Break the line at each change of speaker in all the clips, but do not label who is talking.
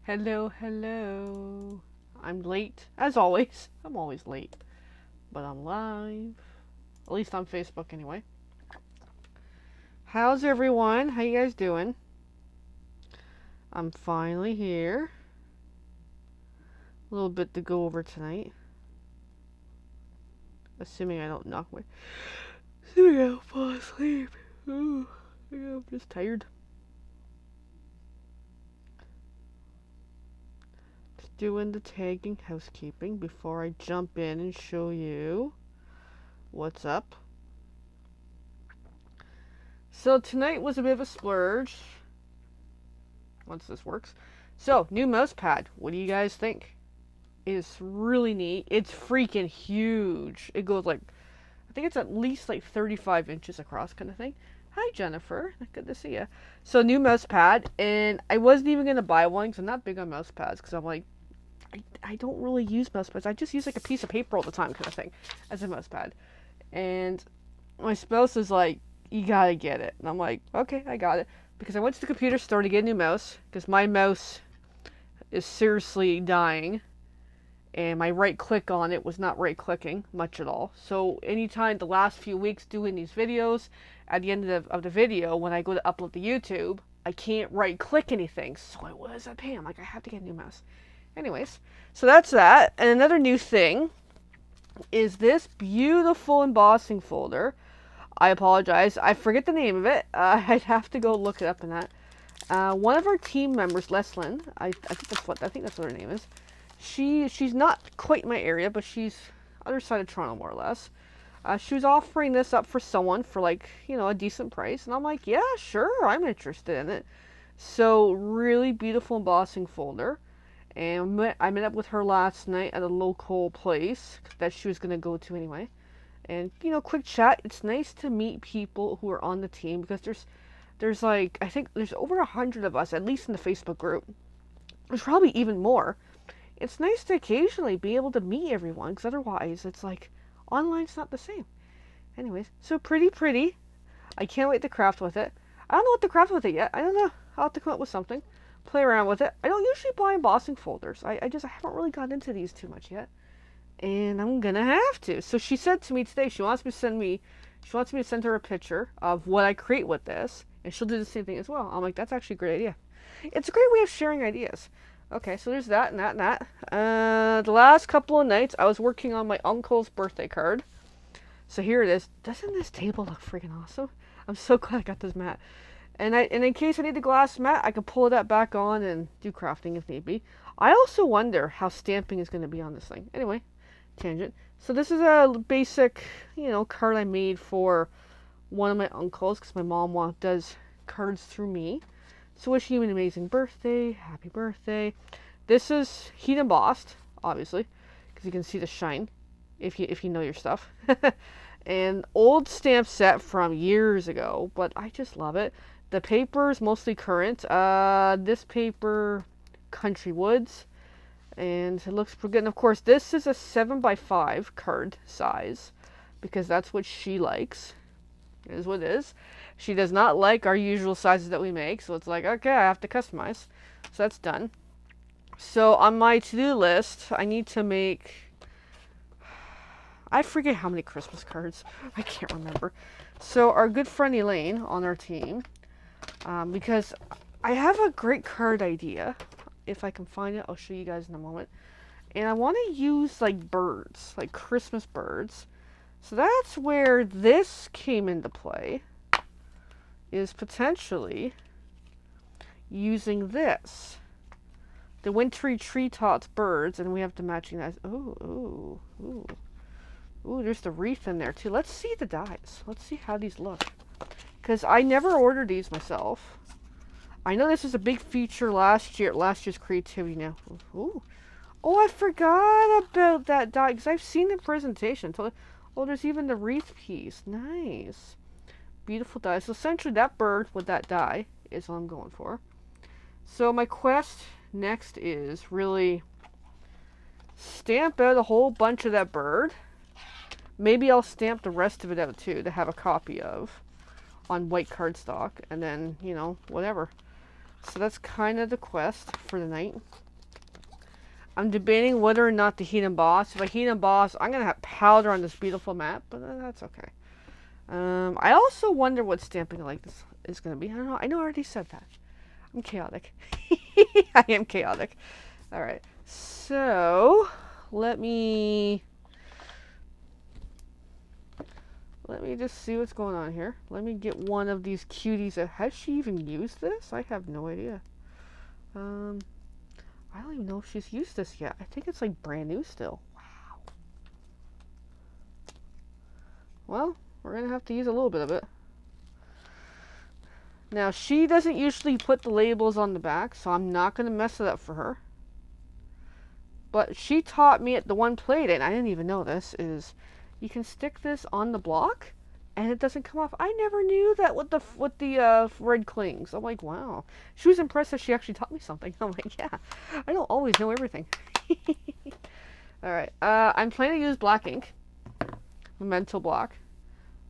Hello, hello. I'm late, as always. I'm always late, but I'm live. At least on Facebook, anyway. How's everyone? How you guys doing? I'm finally here. A little bit to go over tonight. Assuming I don't knock my... Assuming I don't fall asleep. Ooh, I'm just tired. Just doing the tagging housekeeping before I jump in and show you what's up. So tonight was a bit of a splurge. Once this works. So, new mouse pad. What do you guys think? It's really neat. It's freaking huge. It goes like, I think it's at least like 35 inches across kind of thing. Hi, Jennifer. Good to see you. So, new mouse pad. And I wasn't even going to buy one because I'm not big on mouse pads because I'm like, I don't really use mouse pads. I just use like a piece of paper all the time kind of thing as a mouse pad. And my spouse is like, you gotta get it. And I'm like, okay, I got it. Because I went to the computer store to get a new mouse. Because my mouse is seriously dying. And my right click on it was not right clicking much at all. So anytime the last few weeks doing these videos, at the end of the video, when I go to upload to YouTube, I can't right click anything. So it was a pain. I'm like, I have to get a new mouse. Anyways, so that's that. And another new thing is this beautiful embossing folder. I apologize. I forget the name of it. I'd have to go look it up in that. One of our team members, Leslyn, I think that's what her name is. She's not quite in my area, but she's other side of Toronto more or less. She was offering this up for someone for like, a decent price, and I'm like, yeah, sure, I'm interested in it. So really beautiful embossing folder. And I met up with her last night at a local place that she was gonna go to anyway. And quick chat. It's nice to meet people who are on the team because there's like, I think there's over 100 of us, at least in the Facebook group. There's probably even more. It's nice to occasionally be able to meet everyone because otherwise it's like online's not the same. Anyways, so pretty. I can't wait to craft with it. I don't know what to craft with it yet. I don't know. I'll have to come up with something. Play around with it. I don't usually buy embossing folders. I haven't really gotten into these too much yet. And I'm gonna have to. So she said to me today, she wants me to send her a picture of what I create with this, and she'll do the same thing as well. I'm like, that's actually a great idea. It's a great way of sharing ideas. Okay, so there's that and that and that. The last couple of nights, I was working on my uncle's birthday card. So here it is. Doesn't this table look freaking awesome? I'm so glad I got this mat. And in case I need the glass mat, I can pull that back on and do crafting if need be. I also wonder how stamping is going to be on this thing. Anyway, tangent. So this is a basic, card I made for one of my uncles because my mom does cards through me. So wishing you an amazing birthday, happy birthday. This is heat embossed, obviously, because you can see the shine if you know your stuff. An old stamp set from years ago, but I just love it. The paper is mostly current. This paper, Country Woods. And it looks pretty good. And of course, this is a 7x5 card size because that's what she likes. It is what it is. She does not like our usual sizes that we make, so it's like, okay, I have to customize. So that's done. So on my to-do list, I need to make... I forget how many Christmas cards. I can't remember. So our good friend Elaine on our team, because I have a great card idea. If I can find it, I'll show you guys in a moment. And I want to use like birds, like Christmas birds. So that's where this came into play, is potentially using this. The Wintery Tree tots birds, and we have the matching that. Ooh, there's the wreath in there too. Let's see the dies. Let's see how these look. Because I never ordered these myself. I know this was a big feature last year's creativity now. Ooh. Oh, I forgot about that die, because I've seen the presentation. Oh, there's even the wreath piece. Nice. Beautiful die. So essentially that bird with that die is what I'm going for. So my quest next is really stamp out a whole bunch of that bird. Maybe I'll stamp the rest of it out too to have a copy of on white cardstock, and then, whatever. So that's kind of the quest for the night. I'm debating whether or not to heat emboss. If I heat emboss, I'm going to have powder on this beautiful map, but that's okay. I also wonder what stamping like this is going to be. I don't know. I know I already said that. I'm chaotic. I am chaotic. All right. So, let me just see what's going on here. Let me get one of these cuties. Has she even used this? I have no idea. I don't even know if she's used this yet. I think it's like brand new still. Wow. Well, we're going to have to use a little bit of it. Now, she doesn't usually put the labels on the back, so I'm not going to mess it up for her. But she taught me at the one play date, and I didn't even know this, is you can stick this on the block and it doesn't come off. I never knew that with the red clings. I'm like, wow. She was impressed that she actually taught me something. I'm like, yeah, I don't always know everything. All right, I'm planning to use black ink, Memento block.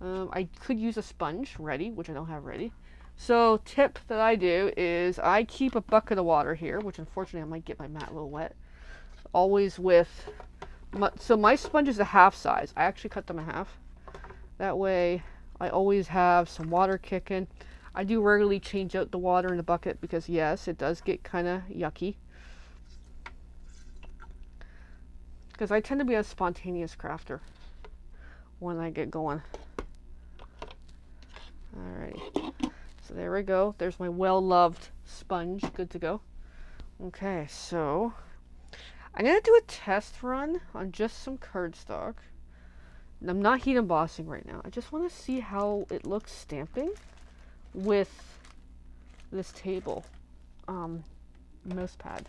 I could use a sponge ready, which I don't have ready. So tip that I do is I keep a bucket of water here, which unfortunately I might get my mat a little wet. Always with, so my sponge is a half size. I actually cut them in half. That way I always have some water kicking. I do regularly change out the water in the bucket because yes, it does get kind of yucky. Because I tend to be a spontaneous crafter when I get going. Alrighty. So there we go. There's my well-loved sponge. Good to go. Okay, so I'm going to do a test run on just some cardstock. I'm not heat embossing right now. I just want to see how it looks stamping with this table mouse pad.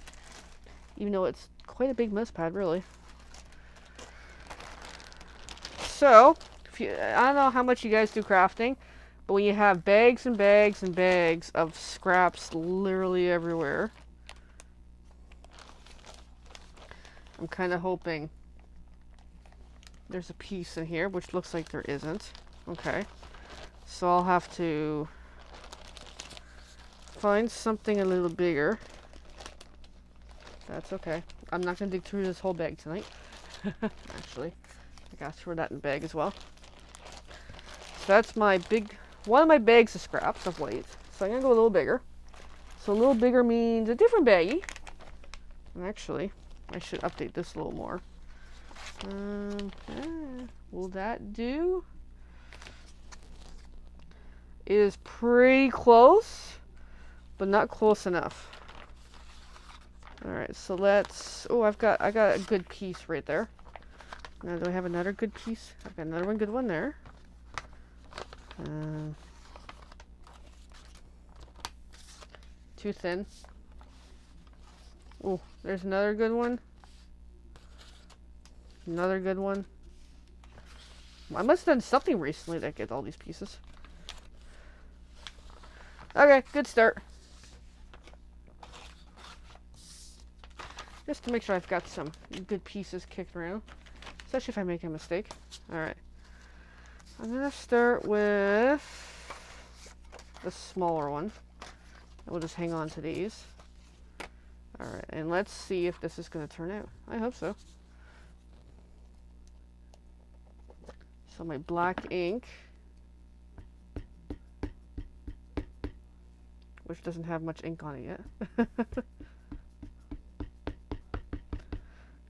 Even though it's quite a big mouse pad, really. So, I don't know how much you guys do crafting, but when you have bags and bags and bags of scraps literally everywhere, I'm kind of hoping there's a piece in here, which looks like there isn't. Okay. So I'll have to find something a little bigger. That's okay. I'm not going to dig through this whole bag tonight. Actually, I got to throw that in the bag as well. So that's my one of my bags of scraps of white. So I'm going to go a little bigger. So a little bigger means a different baggie. And actually, I should update this a little more. Will that do? It is pretty close, but not close enough. All right, so let's. Oh, I got a good piece right there. Now, do I have another good piece? I've got another good one there. Too thin. Oh, there's another good one. Another good one. I must have done something recently that gets all these pieces. Okay, good start. Just to make sure I've got some good pieces kicked around. Especially if I make a mistake. Alright. I'm going to start with the smaller one. We'll just hang on to these. Alright, and let's see if this is going to turn out. I hope so. So my black ink, which doesn't have much ink on it yet.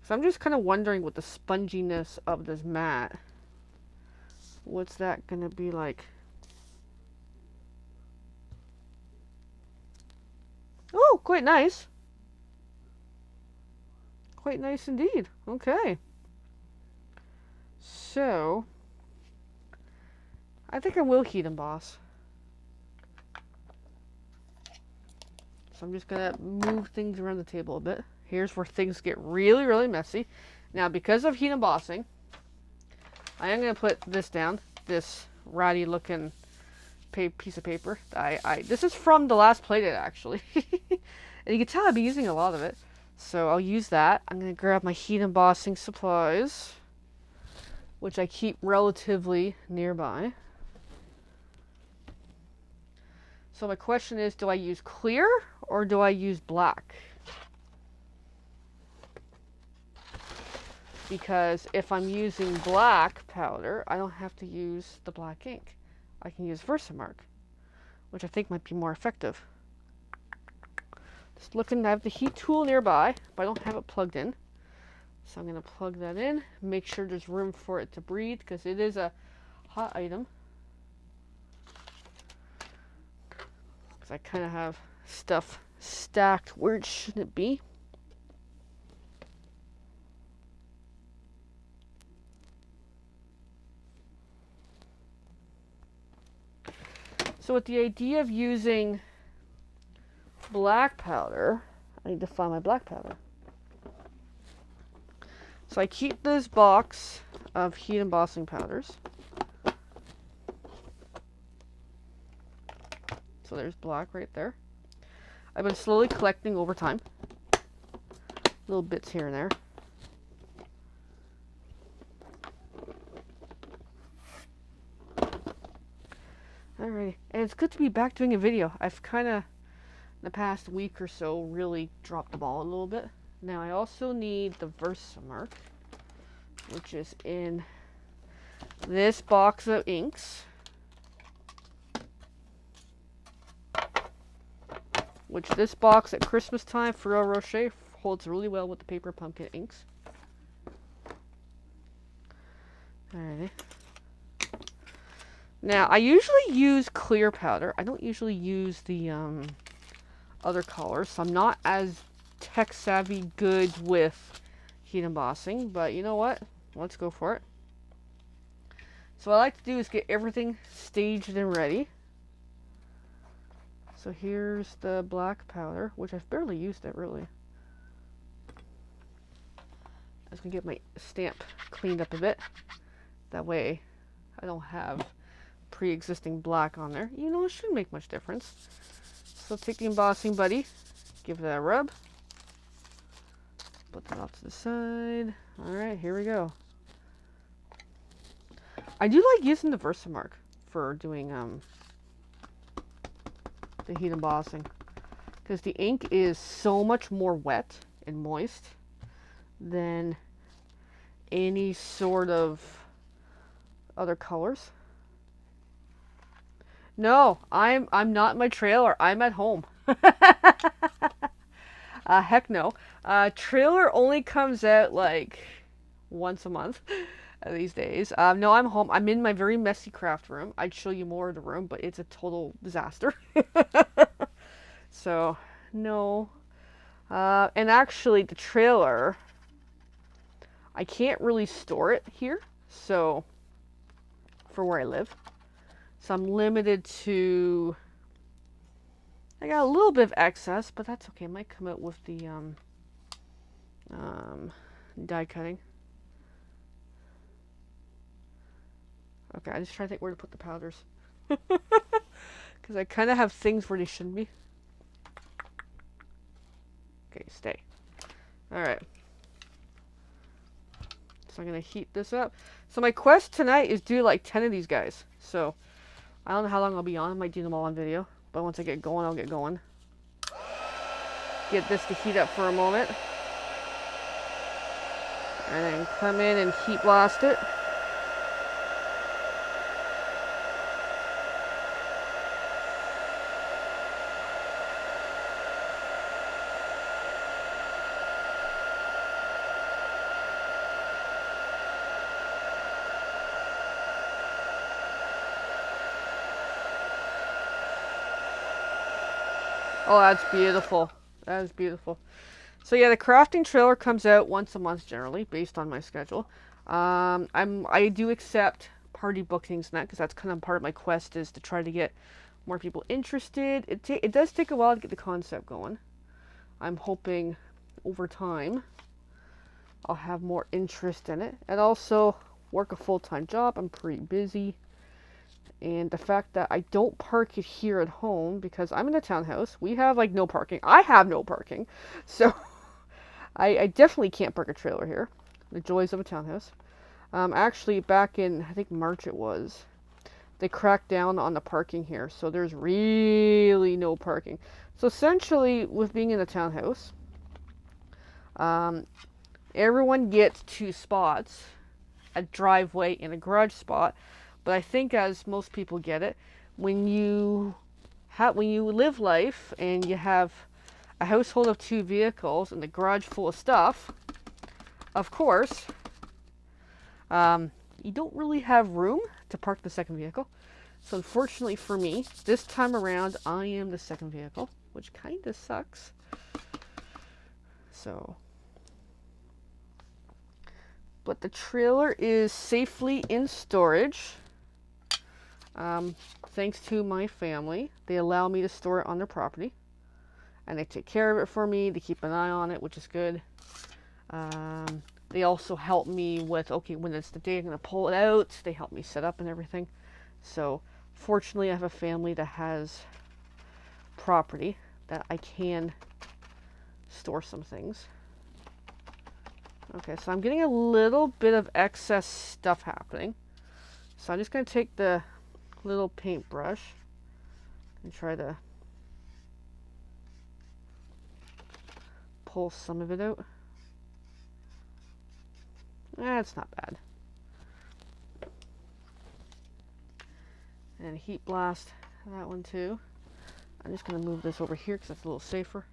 So I'm just kind of wondering with the sponginess of this mat, what's that going to be like? Oh, quite nice. Quite nice indeed. Okay. So I think I will heat emboss. So I'm just going to move things around the table a bit. Here's where things get really, really messy. Now, because of heat embossing, I am going to put this down, this ratty looking piece of paper. This is from the last playdate, actually. And you can tell I've been using a lot of it. So I'll use that. I'm going to grab my heat embossing supplies, which I keep relatively nearby. So my question is, do I use clear or do I use black? Because if I'm using black powder, I don't have to use the black ink. I can use Versamark, which I think might be more effective. Just looking, I have the heat tool nearby, but I don't have it plugged in. So I'm going to plug that in, make sure there's room for it to breathe, because it is a hot item. Because I kind of have stuff stacked where it shouldn't be. So with the idea of using black powder, I need to find my black powder. So I keep this box of heat embossing powders. So there's black right there. I've been slowly collecting over time. Little bits here and there. Alrighty, and it's good to be back doing a video. I've kind of, in the past week or so, really dropped the ball a little bit. Now I also need the Versamark, which is in this box of inks. Which this box at Christmas time, Ferrero Rocher, holds really well with the Paper Pumpkin inks. Alrighty. Now, I usually use clear powder. I don't usually use the other colors, so I'm not as tech-savvy good with heat embossing, but you know what? Let's go for it. So what I like to do is get everything staged and ready. So here's the black powder, which I've barely used it, really. I was going to get my stamp cleaned up a bit. That way I don't have pre-existing black on there. You know, it shouldn't make much difference. So take the embossing buddy, give that a rub. Put that off to the side. Alright, here we go. I do like using the Versamark for doing the heat embossing, because the ink is so much more wet and moist than any sort of other colors. No, I'm not in my trailer. I'm at home. Heck no. Trailer only comes out like once a month these days. No, I'm home. I'm in my very messy craft room. I'd show you more of the room, but it's a total disaster. So, no. And actually, the trailer, I can't really store it here. So, for where I live. So I'm limited to, I got a little bit of excess, but that's okay. It might come out with the die cutting. Okay, I just try to think where to put the powders. Because I kind of have things where they shouldn't be. Okay, stay. Alright. So I'm going to heat this up. So my quest tonight is do like 10 of these guys. So I don't know how long I'll be on. I might do them all on video. But once I get going, I'll get going. Get this to heat up for a moment. And then come in and heat blast it. Oh, that's beautiful. That is beautiful. So yeah, the crafting trailer comes out once a month generally, based on my schedule. I do accept party bookings now, because that's kind of part of my quest, is to try to get more people interested. It does take a while to get the concept going. I'm hoping over time I'll have more interest in it, and also work a full-time job. I'm pretty busy. And the fact that I don't park it here at home, because I'm in a townhouse. We have like no parking. I have no parking. So I definitely can't park a trailer here. The joys of a townhouse. Actually, back in, I think March it was, they cracked down on the parking here, so there's really no parking. So essentially, with being in a townhouse, everyone gets 2 spots, a driveway and a garage spot. But I think, as most people get it, when you live life and you have a household of 2 vehicles and the garage full of stuff, of course, you don't really have room to park the second vehicle. So unfortunately for me, this time around, I am the second vehicle, which kind of sucks. So, but the trailer is safely in storage. Thanks to my family, they allow me to store it on their property, and they take care of it for me. They keep an eye on it, which is good. They also help me with, okay, when it's the day I'm going to pull it out, they help me set up and everything. So fortunately, I have a family that has property that I can store some things. Okay, so I'm getting a little bit of excess stuff happening. So I'm just going to take the little paintbrush and try to pull some of it out. It's not bad. And heat blast that one too. I'm just going to move this over here because that's a little safer.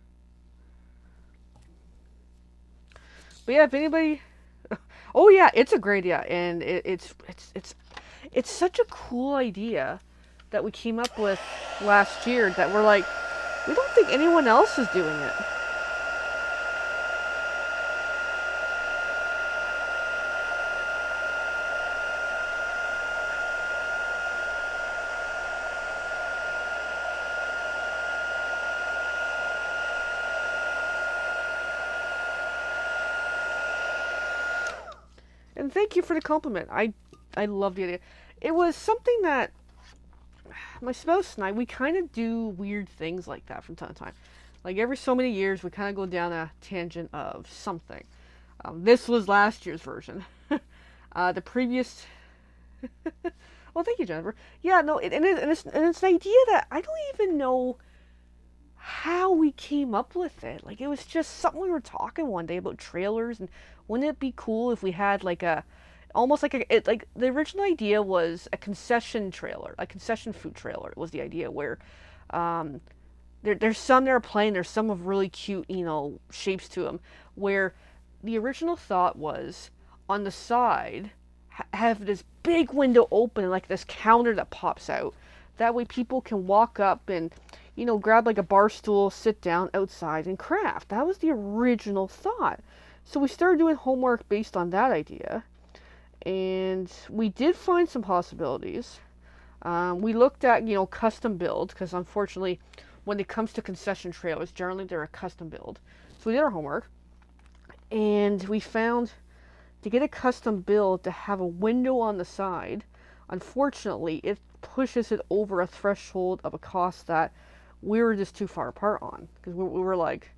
But yeah, if anybody, oh yeah, it's a great idea, and it's such a cool idea that we came up with last year that we're like, we don't think anyone else is doing it. And thank you for the compliment. I love the idea. It was something that my spouse and I, we kind of do weird things like that from time to time. Like every so many years, we kind of go down a tangent of something. This was last year's version. The previous... Well, thank you, Jennifer. Yeah, no, and it's an idea that I don't even know how we came up with it. Like, it was just something we were talking one day about trailers, and wouldn't it be cool if we had like a, almost like a, like the original idea was a concession trailer, a concession food trailer was the idea, where there's some that are plain, there's some with really cute, shapes to them, where the original thought was on the side have this big window open, like this counter that pops out. That way people can walk up and, grab like a bar stool, sit down outside and craft. That was the original thought. So we started doing homework based on that idea. And we did find some possibilities. We looked at, custom build, because unfortunately, when it comes to concession trailers, generally they're a custom build. So we did our homework. And we found, to get a custom build to have a window on the side, unfortunately, it pushes it over a threshold of a cost that we were just too far apart on, because we were like,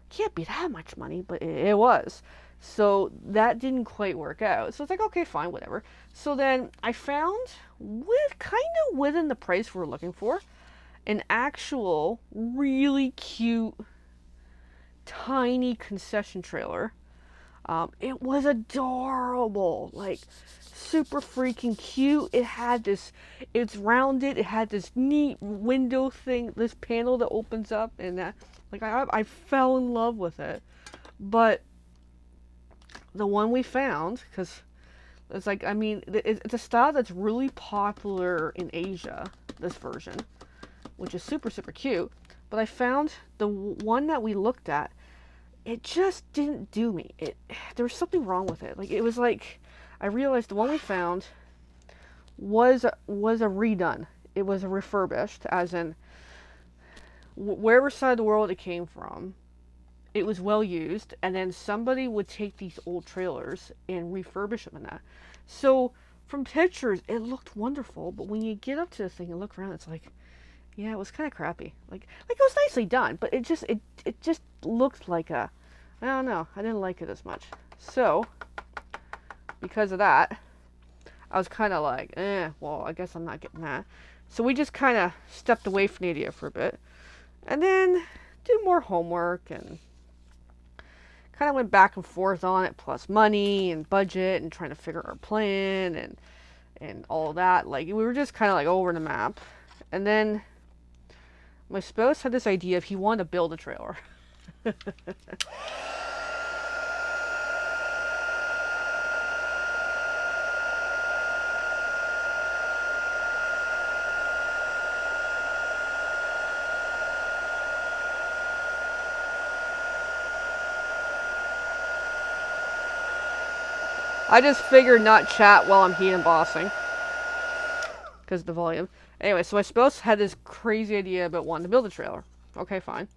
can't be that much money, but it was. So that didn't quite work out. So it's like, okay, fine, whatever. So then I found, within the price we were looking for, an actual really cute tiny concession trailer. It was adorable, like super freaking cute. It's rounded, it had this neat window thing, this panel that opens up, and that, like, I fell in love with it. But the one we found, because it's like, it's a style that's really popular in Asia, this version, which is super, super cute. But I found the one that we looked at, it just didn't do me. There was something wrong with it. Like, it was like, I realized the one we found was a redone. It was a refurbished, as in, wherever side of the world it came from, it was well used, and then somebody would take these old trailers and refurbish them in that. So, from pictures, it looked wonderful, but when you get up to the thing and look around, it's like, yeah, it was kind of crappy. Like it was nicely done, but it just looked like I don't know, I didn't like it as much. So, because of that, I was kind of like, well, I guess I'm not getting that. So we just kind of stepped away from the idea for a bit. And then did more homework and kind of went back and forth on it, plus money and budget and trying to figure our plan and all that. Like, we were just kind of like over the map. And then my spouse had this idea if he wanted to build a trailer. I just figured not chat while I'm heat embossing because of the volume. Anyway, so my spouse had this crazy idea about wanting to build a trailer. Okay, fine.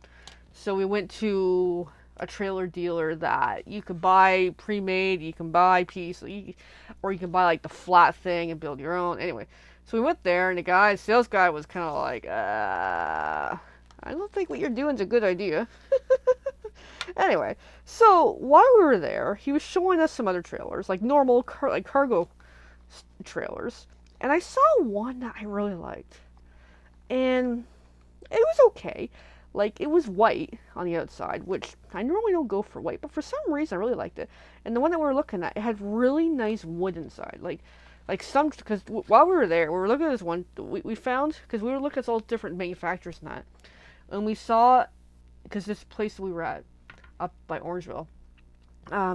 So we went to a trailer dealer that you could buy pre-made, you can buy piece, or you can buy like the flat thing and build your own. Anyway, so we went there, and the sales guy was kind of like, I don't think what you're doing is a good idea. Anyway, so while we were there, he was showing us some other trailers, like normal cargo trailers, and I saw one that I really liked, and it was okay. Like, it was white on the outside, which I normally don't go for white, but for some reason I really liked it. And the one that we were looking at, it had really nice wood inside, because while we were there, we were looking at this one we found, because we were looking at all different manufacturers and that, and we saw, because this place we were at up by Orangeville,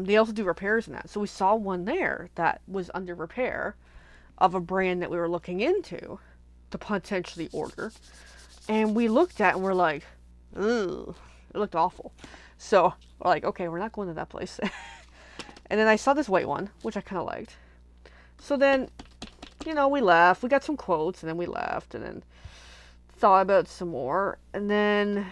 they also do repairs in that. So we saw one there that was under repair of a brand that we were looking into to potentially order. And we looked at it and we're like, ugh, it looked awful. So we're like, okay, we're not going to that place. And then I saw this white one, which I kind of liked. So then, we left. We got some quotes and then we left and then thought about some more. And then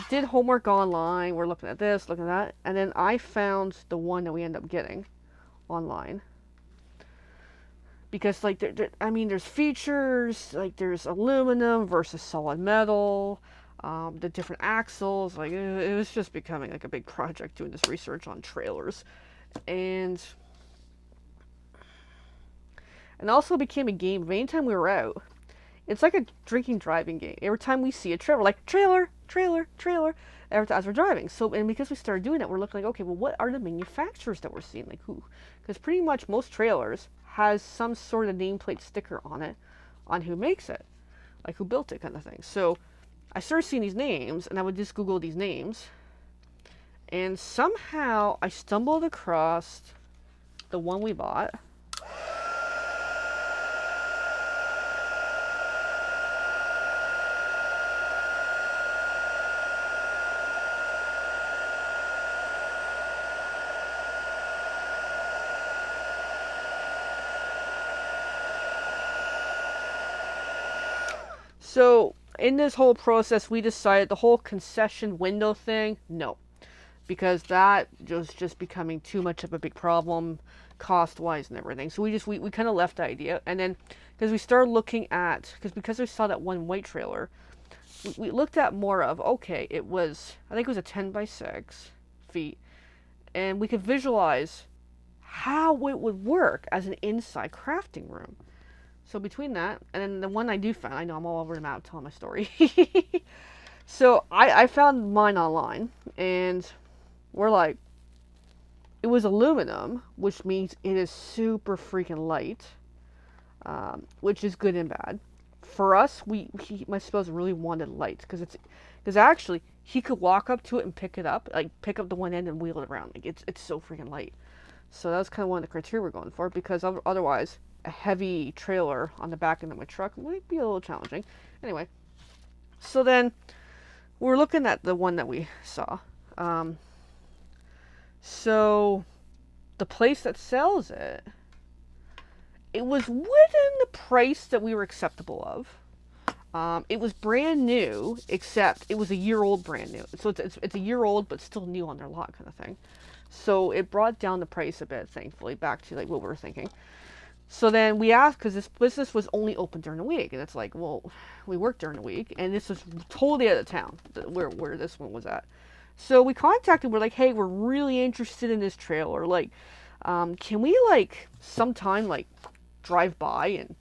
did homework online. We're looking at this, looking at that. And then I found the one that we ended up getting online. Because, there's features, like, there's aluminum versus solid metal, the different axles. Like, it was just becoming, like, a big project doing this research on trailers. And also became a game. Anytime we were out, it's like a drinking driving game. Every time we see a trailer, we're like, trailer, trailer, trailer, every time as we're driving. So, and because we started doing it, we're looking like, okay, well, what are the manufacturers that we're seeing? Like, who? Because pretty much most trailers has some sort of nameplate sticker on it, on who makes it, like who built it, kind of thing. So I started seeing these names, and I would just Google these names, and somehow I stumbled across the one we bought. So in this whole process, we decided the whole concession window thing, no, because that was just becoming too much of a big problem, cost-wise and everything. So we kind of left the idea, and then because we started looking at, because we saw that one white trailer, we looked at more of, okay, I think it was a 10 by 6 feet, and we could visualize how it would work as an inside crafting room. So between that, and then the one I do find, I know I'm all over the map telling my story. So I found mine online, and we're like, it was aluminum, which means it is super freaking light, which is good and bad. For us, my spouse really wanted light, because actually he could walk up to it and pick it up, like pick up the one end and wheel it around. Like it's so freaking light. So that was kind of one of the criteria we're going for, because otherwise a heavy trailer on the back end of my truck might be a little challenging. Anyway, so then we're looking at the one that we saw. So the place that sells it, it was within the price that we were acceptable of. It was brand new, except it was a year old brand new. So it's a year old, but still new on their lot, kind of thing. So it brought down the price a bit, thankfully, back to like what we were thinking. So then we asked, because this business was only open during the week, and it's like, well, we work during the week, and this was totally out of town, where this one was at. So we contacted, we're like, hey, we're really interested in this trailer, like, Can we like sometime like drive by and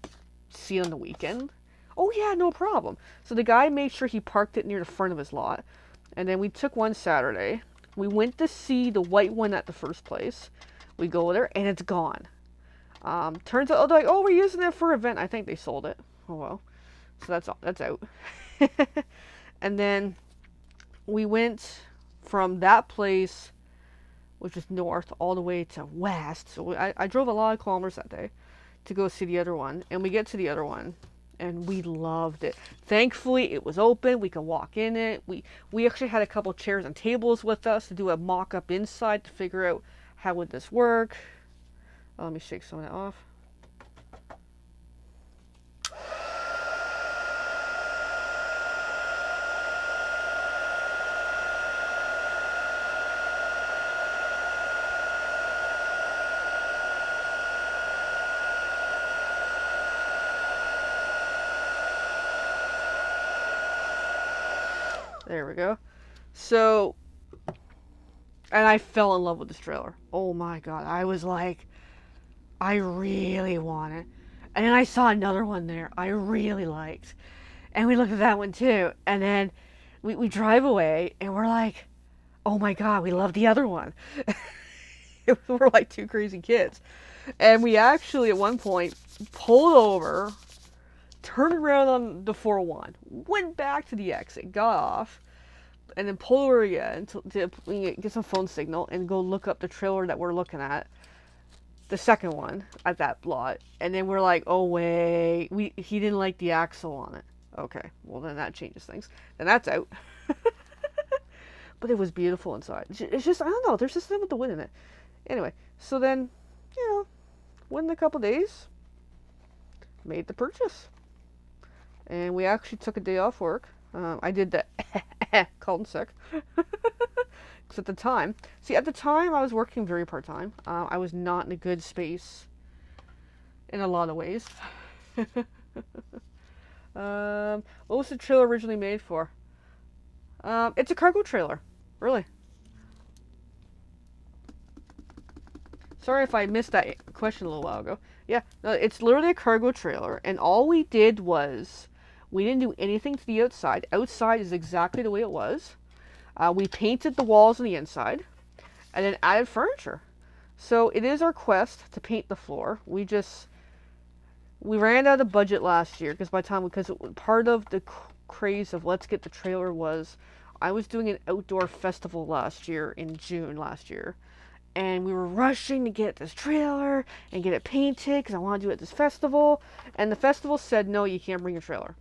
see it on the weekend? Oh yeah, no problem. So the guy made sure he parked it near the front of his lot. And then we took one Saturday. We went to see the white one at the first place. We go there and it's gone. Turns out, they're like, oh, we're using it for an event. I think they sold it. Oh well. So that's out. And then we went from that place, which is north, all the way to west. So I drove a lot of kilometers that day to go see the other one. And we get to the other one, and we loved it. Thankfully, it was open. We could walk in it. We actually had a couple chairs and tables with us to do a mock-up inside to figure out how would this work. Let me shake some of that off. There we go. So, and I fell in love with this trailer. Oh my god. I was like, I really want it. And then I saw another one there I really liked. And we looked at that one too. And then we drive away and we're like, oh my god, we love the other one. We're like two crazy kids. And we actually at one point pulled over, turned around on the 401, went back to the exit, got off, and then pulled over again to get some phone signal and go look up the trailer that we're looking at, the second one at that lot. And then we're like, oh wait, he didn't like the axle on it. Okay, well then that changes things. Then that's out. But it was beautiful inside. It's just, I don't know, there's just something with the wood in it. Anyway, so then, within a couple days, made the purchase. And we actually took a day off work. I did the called in sick. Because at the time, I was working very part-time. I was not in a good space in a lot of ways. What was the trailer originally made for? It's a cargo trailer, really. Sorry if I missed that question a little while ago. Yeah, no, it's literally a cargo trailer, and all we did was we didn't do anything to the outside. Outside is exactly the way it was. We painted the walls on the inside, and then added furniture. So it is our quest to paint the floor. We ran out of budget last year because part of the craze of let's get the trailer was I was doing an outdoor festival last year in June last year. And we were rushing to get this trailer and get it painted because I want to do it at this festival. And the festival said, no, you can't bring your trailer.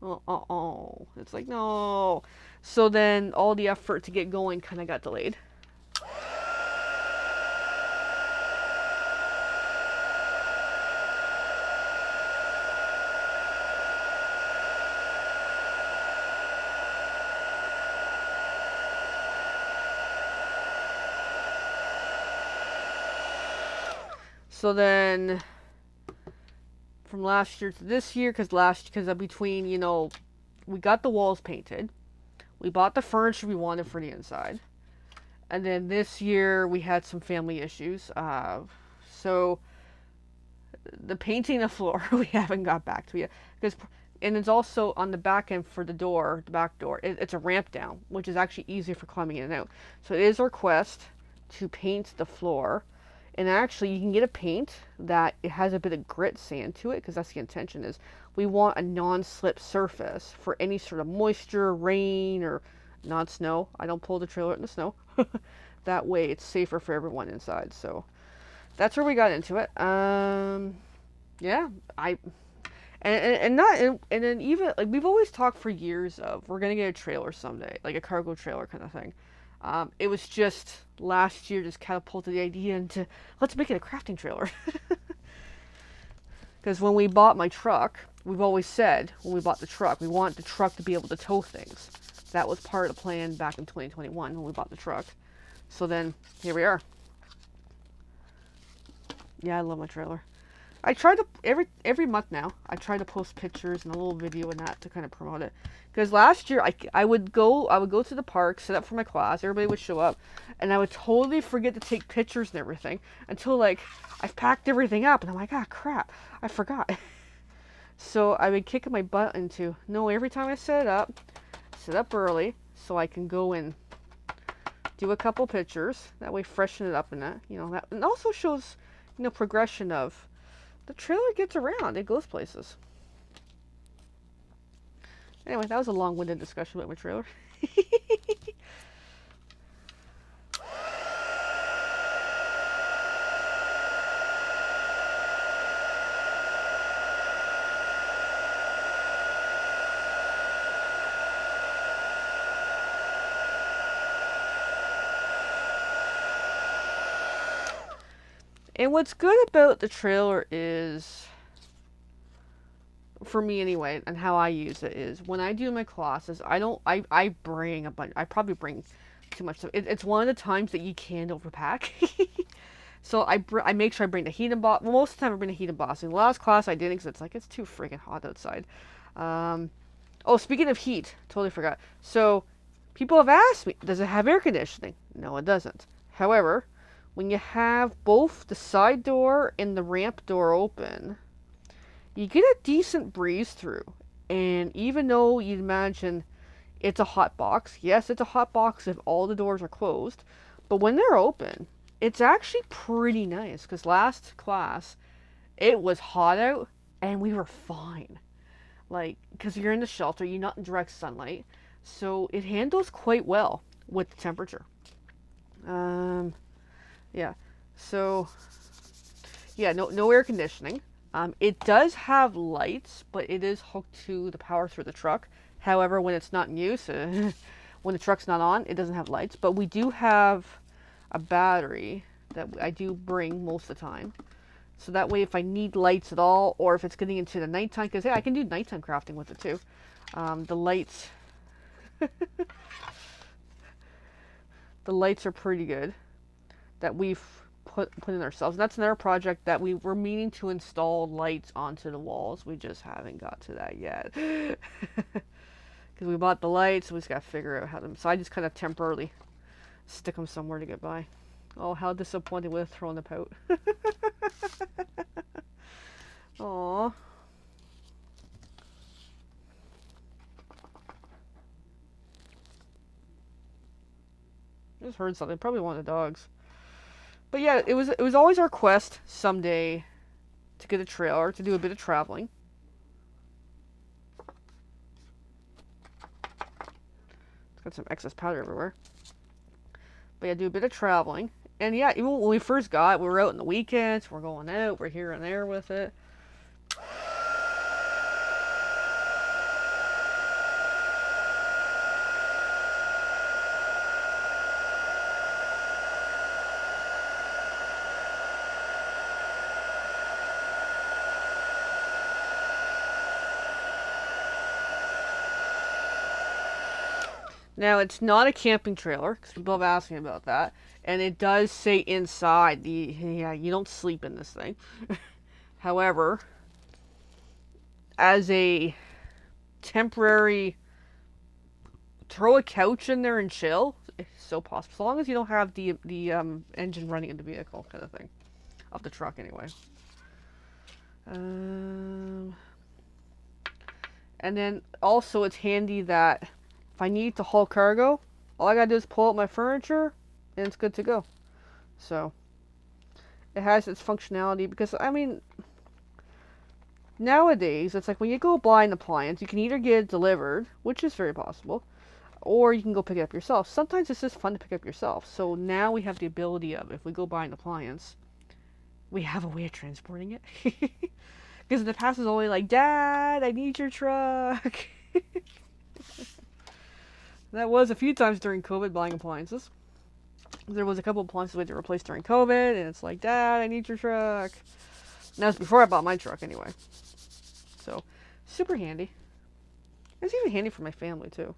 Oh. It's like, no. So then all the effort to get going kind of got delayed. So then, from last year to this year, because between, we got the walls painted, we bought the furniture we wanted for the inside, and then this year we had some family issues. So the painting the floor we haven't got back to yet, and it's also on the back end for the back door. It's a ramp down, which is actually easier for climbing in and out. So it is our quest to paint the floor. And actually, you can get a paint that it has a bit of grit sand to it, because that's the intention is we want a non-slip surface for any sort of moisture, rain, or not snow. I don't pull the trailer in the snow. That way, it's safer for everyone inside. So that's where we got into it. Yeah, and then even like we've always talked for years of we're gonna get a trailer someday, like a cargo trailer kind of thing. It was just last year just catapulted the idea into let's make it a crafting trailer. Because when we bought my truck, we've always said when we bought the truck, we want the truck to be able to tow things. That was part of the plan back in 2021 when we bought the truck. So then here we are. Yeah, I love my trailer. I try to every month now. I try to post pictures and a little video and that to kind of promote it. Because last year I would go to the park, set up for my class. Everybody would show up, and I would totally forget to take pictures and everything until like I've packed everything up, and I'm like, ah, crap, I forgot. So I would kick my butt into no. Every time I set up early so I can go and do a couple pictures. That way, freshen it up in that. That, and also shows progression of the trailer gets around. It goes places. Anyway, that was a long-winded discussion about my trailer. And what's good about the trailer is, for me anyway, and how I use it is when I do my classes, I bring a bunch. I probably bring too much stuff. It's one of the times that you can't overpack. So I make sure I bring the heat embossing. Well, most of the time I bring the heat embossing. The last class I didn't because it's too freaking hot outside. Oh, speaking of heat, totally forgot. So people have asked me, does it have air conditioning? No, it doesn't. However, when you have both the side door and the ramp door open, you get a decent breeze through. And even though you'd imagine it's a hot box, yes, it's a hot box if all the doors are closed, but when they're open, it's actually pretty nice. Because last class, it was hot out and we were fine. Like, because you're in the shelter, you're not in direct sunlight, so it handles quite well with the temperature. Yeah, so yeah, no air conditioning. It does have lights, but it is hooked to the power through the truck. However, when it's not in use, when the truck's not on, it doesn't have lights. But we do have a battery that I do bring most of the time. So that way, if I need lights at all, or if it's getting into the nighttime, because hey, I can do nighttime crafting with it too. The lights, the lights are pretty good that we've put in ourselves. And that's another project that we were meaning to install lights onto the walls. We just haven't got to that yet. Because we bought the lights, we just got to figure out how to. So I just kind of temporarily stick them somewhere to get by. Oh, how disappointed with throwing the pout. Aww. I just heard something. Probably one of the dogs. But yeah, it was always our quest someday to get a trailer, to do a bit of traveling. It's got some excess powder everywhere. But yeah, do a bit of traveling. And yeah, even when we first got it, we were out on the weekends, we're going out, we're here and there with it. Now, it's not a camping trailer, because people have asked me about that. And it does say inside, yeah, you don't sleep in this thing. However, as a temporary, throw a couch in there and chill, it's so possible. So long as you don't have the engine running in the vehicle, kind of thing. Of the truck, anyway. And then, also, it's handy that if I need to haul cargo, all I gotta do is pull out my furniture, and it's good to go. So, it has its functionality, because, I mean, nowadays, it's like when you go buy an appliance, you can either get it delivered, which is very possible, or you can go pick it up yourself. Sometimes it's just fun to pick up yourself. So now we have the ability of, if we go buy an appliance, we have a way of transporting it. Because in the past, it's only like, Dad, I need your truck. That was a few times during COVID buying appliances. There was a couple of appliances we had to replace during COVID, and it's like, Dad, I need your truck. And that was before I bought my truck anyway. So, super handy. It's even handy for my family too.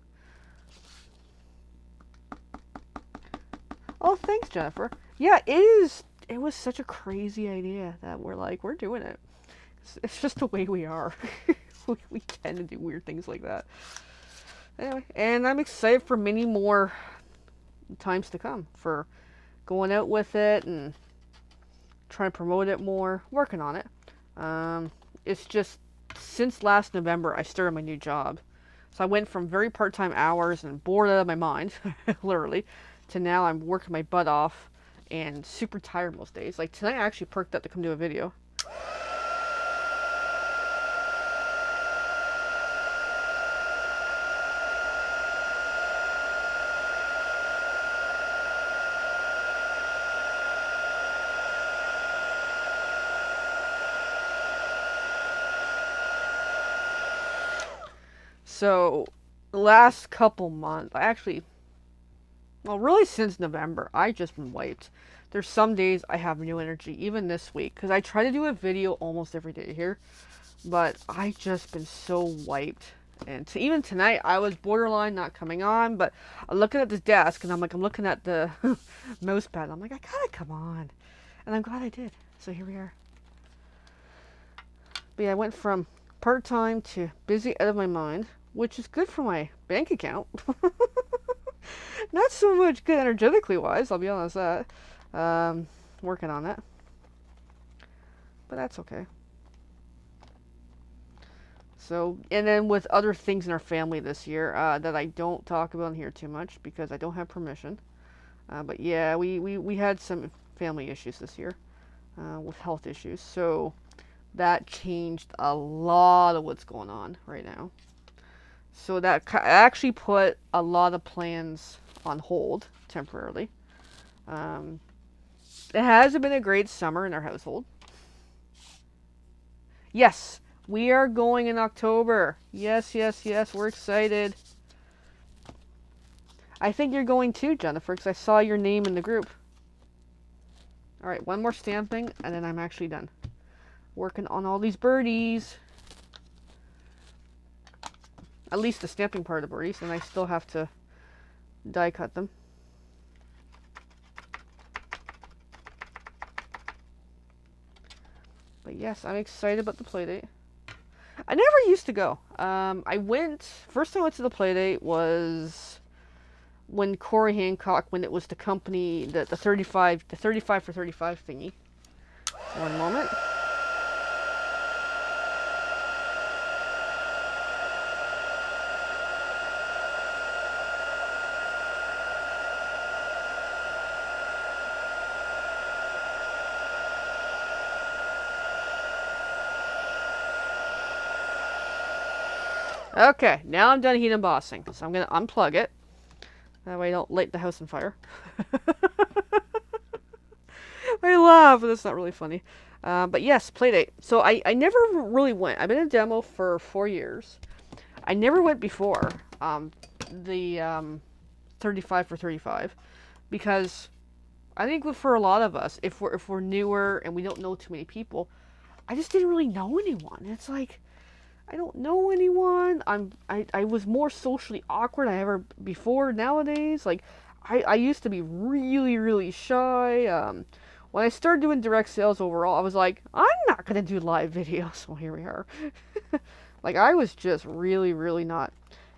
Oh, thanks, Jennifer. Yeah, it is. It was such a crazy idea that we're doing it. It's just the way we are. We tend to do weird things like that. Anyway, and I'm excited for many more times to come for going out with it and trying to promote it more, working on it. It's just since last November I started my new job. So I went from very part-time hours and bored out of my mind, literally, to now I'm working my butt off and super tired most days. Like tonight I actually perked up to come do a video. So, the last couple months, really since November, I just been wiped. There's some days I have no energy, even this week, because I try to do a video almost every day here, but I just been so wiped. And even tonight, I was borderline not coming on, but I'm looking at this desk, and I'm looking at the mouse pad, I'm like, I gotta come on. And I'm glad I did. So here we are. But yeah, I went from part-time to busy out of my mind, which is good for my bank account. Not so much good energetically wise, I'll be honest with that. Working on it. But that's okay. So, and then with other things in our family this year that I don't talk about in here too much because I don't have permission. But yeah, we had some family issues this year with health issues. So that changed a lot of what's going on right now. So that actually put a lot of plans on hold temporarily. It hasn't been a great summer in our household. Yes, we are going in October. Yes, we're excited. I think you're going too, Jennifer, because I saw your name in the group. Alright, one more stamping, and then I'm actually done. Working on all these birdies. At least the stamping part of the birdies, and I still have to die cut them. But yes, I'm excited about the playdate. I never used to go. First time I went to the playdate was when Corey Hancock, when it was the company, the 35 for 35 thingy. One moment. Okay, now I'm done heat embossing, so I'm going to unplug it. That way I don't light the house on fire. I laugh, but it's not really funny. But yes, playdate. So I never really went. I've been in demo for 4 years. I never went before the 35 for 35 because I think for a lot of us, if we're newer and we don't know too many people, I just didn't really know anyone. It's like I don't know anyone. I was more socially awkward than I ever before nowadays. Like I used to be really shy. When I started doing direct sales overall, I was like, I'm not gonna do live videos. Well, here we are. Like I was just really not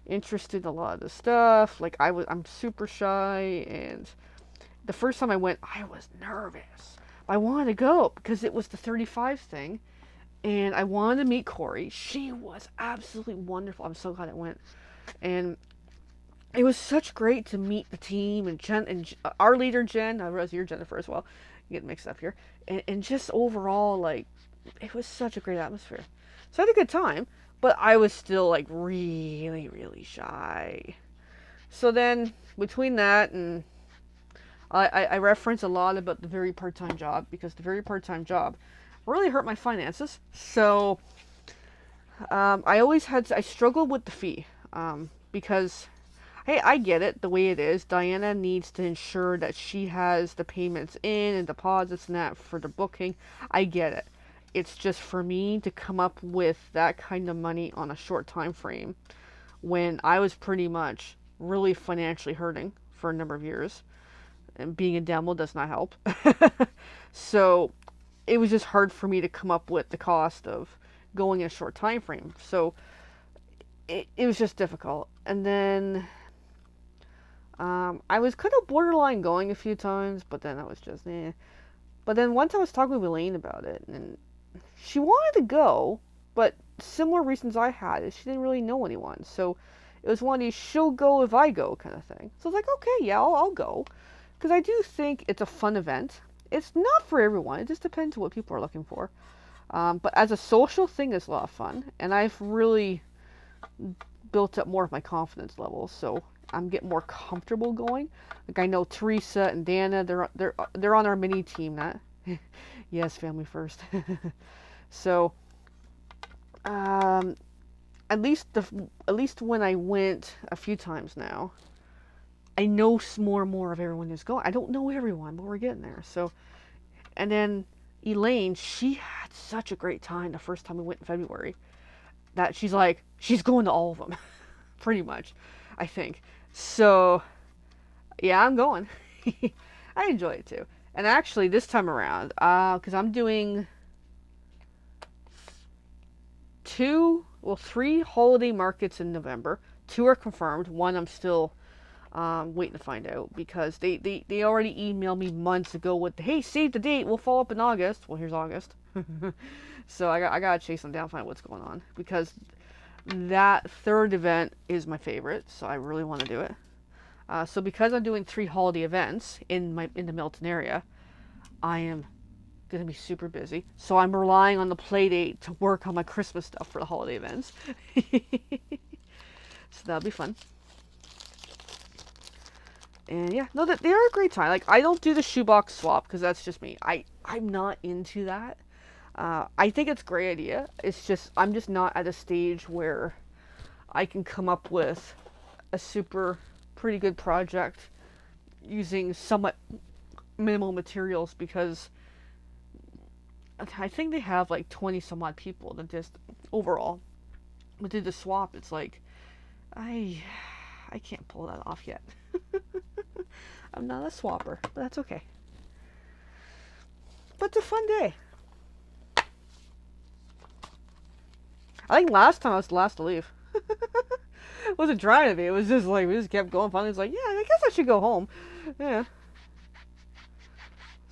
interested in a lot of the stuff. Like I'm super shy, and the first time I went, I was nervous. I wanted to go because it was the 35 thing. And I wanted to meet Corey. She was absolutely wonderful. I'm so glad I went. And it was such great to meet the team and Jen and our leader Jen. I realize you're Jennifer as well. You get mixed up here. And just overall, like, it was such a great atmosphere. So I had a good time, but I was still like really shy. So then between that and I reference a lot about the very part-time job because the very part-time job really hurt my finances. So I struggled with the fee because hey, I get it the way it is. Diana needs to ensure that she has the payments in and deposits and that for the booking. I get it. It's just for me to come up with that kind of money on a short time frame when I was pretty much really financially hurting for a number of years, and being a demo does not help. So it was just hard for me to come up with the cost of going in a short time frame. So it was just difficult. And then I was kind of borderline going a few times, but then I was just eh. But then once I was talking with Elaine about it, and she wanted to go, but similar reasons I had is she didn't really know anyone. So it was one of these she'll go if I go kind of thing. So I was like, okay, yeah, I'll go. Because I do think it's a fun event. It's not for everyone. It just depends what people are looking for. But as a social thing, it's a lot of fun. And I've really built up more of my confidence levels. So I'm getting more comfortable going. Like I know Teresa and Dana, they're on our mini team. That yes, family first. So at least when I went a few times now, I know more and more of everyone who's going. I don't know everyone, but we're getting there. So, and then Elaine, she had such a great time the first time we went in February that she's like, she's going to all of them, pretty much, I think. So, yeah, I'm going. I enjoy it too. And actually, this time around, because I'm doing 3 holiday markets in November. 2 are confirmed. 1 I'm still waiting to find out because they already emailed me months ago with, hey, save the date, we'll follow up in August. Well, here's August. So I gotta chase them down, find out what's going on, because that 3rd event is my favorite, so I really want to do it. So because I'm doing 3 holiday events in the Milton area, I am gonna be super busy. So I'm relying on the play date to work on my Christmas stuff for the holiday events. So that'll be fun. And yeah, no, they are a great time. Like, I don't do the shoebox swap because that's just me. I'm not into that. I think it's a great idea. It's just, I'm just not at a stage where I can come up with a pretty good project using somewhat minimal materials, because I think they have like 20 some odd people that just overall. But did the swap, it's like, I can't pull that off yet. I'm not a swapper, but that's okay. But it's a fun day. I think last time I was the last to leave. It wasn't trying to be. It was just like, we just kept going. Finally, it's like, yeah, I guess I should go home. Yeah.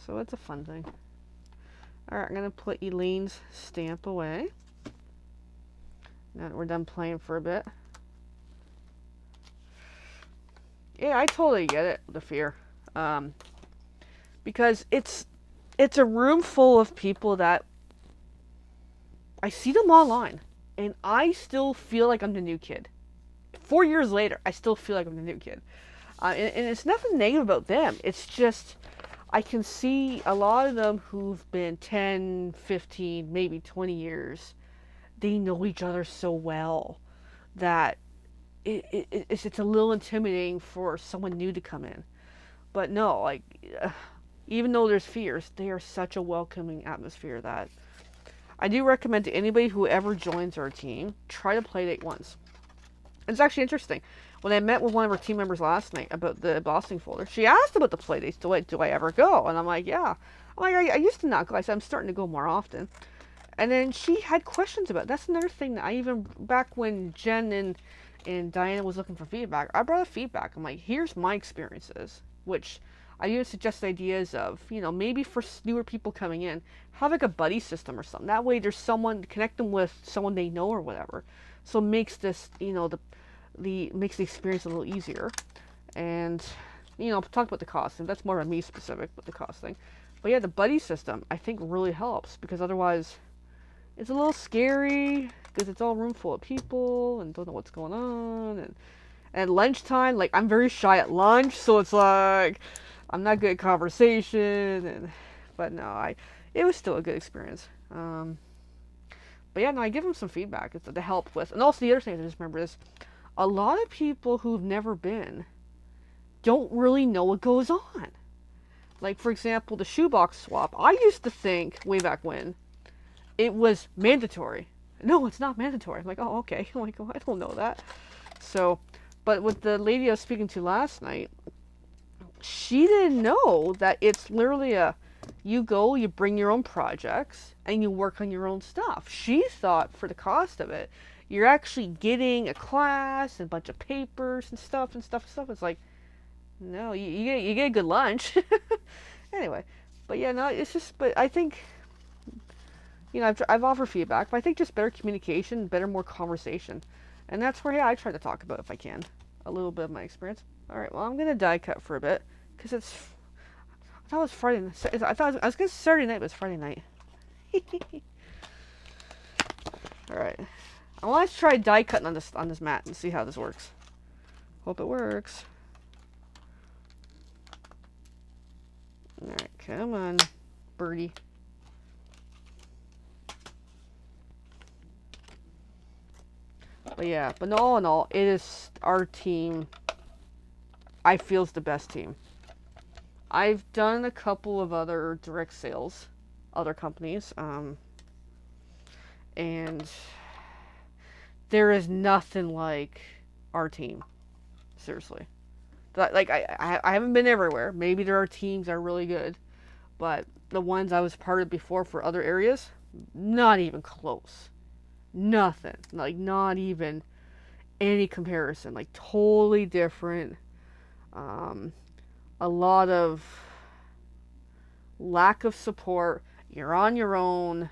So it's a fun thing. Alright, I'm going to put Elaine's stamp away. Now that we're done playing for a bit. Yeah, I totally get it, the fear. Because it's a room full of people that I see them online, and I still feel like I'm the new kid. 4 years later, I still feel like I'm the new kid. And it's nothing negative about them. It's just, I can see a lot of them who've been 10, 15, maybe 20 years. They know each other so well that it's a little intimidating for someone new to come in. But no, like, even though there's fears, they are such a welcoming atmosphere that I do recommend to anybody who ever joins our team, try to play date once. It's actually interesting. When I met with one of our team members last night about the embossing folder, she asked about the play dates. Do I ever go? And I'm like, yeah. I'm like, I used to not go. I said, I'm starting to go more often. And then she had questions about it. That's another thing that I even, back when Jen and Diana was looking for feedback, I brought up feedback. I'm like, here's my experiences, which I even suggest ideas of, maybe for newer people coming in, have like a buddy system or something. That way there's someone, connect them with someone they know or whatever. So it makes this, makes the experience a little easier. And, talk about the cost. And that's more of a me specific, but the cost thing. But yeah, the buddy system, I think, really helps, because otherwise it's a little scary, because it's all room full of people and don't know what's going on. And at lunchtime, like, I'm very shy at lunch, so it's like, I'm not good at conversation. But no, it was still a good experience. But yeah, no, I give them some feedback to help with. And also the other thing I just remember is, a lot of people who've never been don't really know what goes on. Like, for example, the shoebox swap. I used to think, way back when, it was mandatory. No, it's not mandatory. I'm like, oh, okay. I'm like, oh, I don't know that. So, but with the lady I was speaking to last night, she didn't know that it's literally You go, you bring your own projects, and you work on your own stuff. She thought for the cost of it, you're actually getting a class and a bunch of papers and stuff and stuff and stuff. It's like, no, you get a good lunch. Anyway, but yeah, no, it's just, but I think, I've offered feedback, but I think just better communication, better, more conversation. And that's where, I try to talk about, if I can, a little bit of my experience. All right, well, I'm going to die cut for a bit, because I thought it was Friday. I thought I was going to say Saturday night, but it's Friday night. All right. I want to try die cutting on this mat and see how this works. Hope it works. All right, come on, birdie. But yeah, but all in all, it is our team. I feel is the best team. I've done a couple of other direct sales, other companies, and there is nothing like our team. Seriously. Like, I haven't been everywhere. Maybe there are teams that are really good, but the ones I was part of before for other areas, not even close. Nothing. Like, not even any comparison. Like, totally different. A lot of lack of support. You're on your own.